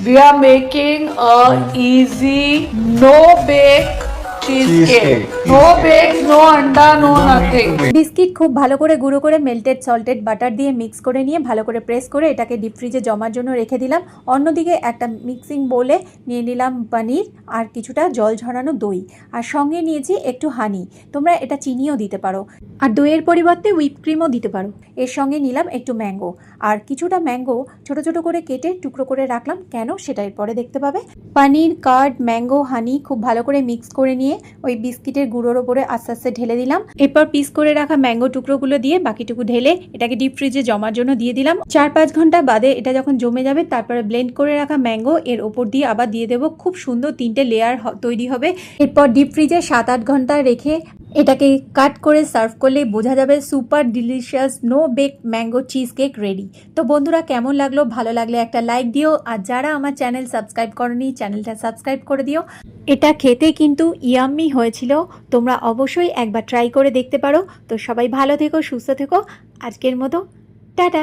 We are making a easy no bake cheesecake. No bake, no anda, no nothing. Biscuit খুব ভালো করে গুঁড়ো করে মেল্টেড সল্টেড বাটার দিয়ে মিক্স করে নিয়ে ভালো করে প্রেস করে এটাকে ডিপ ফ্রিজে জমার জন্য রেখে দিলাম। অন্যদিকে একটা মিক্সিং বোলে নিয়ে নিলাম পনির আর কিছুটা জল ঝরানো দই, আর সঙ্গে নিয়েছি একটু হানি। তোমরা এটা চিনিও দিতে পারো, আর দইয়ের পরিবর্তে হুইপ ক্রিমও দিতে পারো। এর সঙ্গে নিলাম একটু ম্যাঙ্গো, আর কিছুটা ম্যাঙ্গো ছোট ছোট করে কেটে টুকরো করে রাখলাম। কেন সেটা এরপরে দেখতে পাবে। পনির, কার্ড, ম্যাঙ্গো, হানি খুব ভালো করে মিক্স করে নিয়ে ওই বিস্কিটের গুঁড়োর ওপরে আস্তে আস্তে ঢেলে দিলাম। এরপর পিস করে রাখা ম্যাঙ্গো টুকরোগুলো দিয়ে বাকিটুকু ঢেলে এটাকে ডিপ ফ্রিজে জমার জন্য দিয়ে দিলাম। 4-5 ঘন্টা বাদে এটা যখন জমে যাবে তারপরে ব্লেন্ড করে রাখা ম্যাঙ্গো এর ওপর দিয়ে আবার দিয়ে দেবো। খুব সুন্দর 3টে লেয়ার তৈরি হবে। এরপর ডিপ ফ্রিজে 7-8 ঘন্টা রেখে এটাকে কাট করে সার্ভ করলেই বোঝা যাবে super delicious no bake mango cheese cake ready. তো বন্ধুরা, কেমন লাগলো? ভালো লাগলে একটা লাইক দিও, আর যারা আমার চ্যানেল সাবস্ক্রাইব করনি চ্যানেলটা সাবস্ক্রাইব করে দিও। এটা খেতে কিন্তু ইয়াম্মি হয়েছিল, তোমরা অবশ্যই একবার ট্রাই করে দেখতে পারো। তো সবাই ভালো থেকো, সুস্থ থেকো। আজকের মতো টাটা।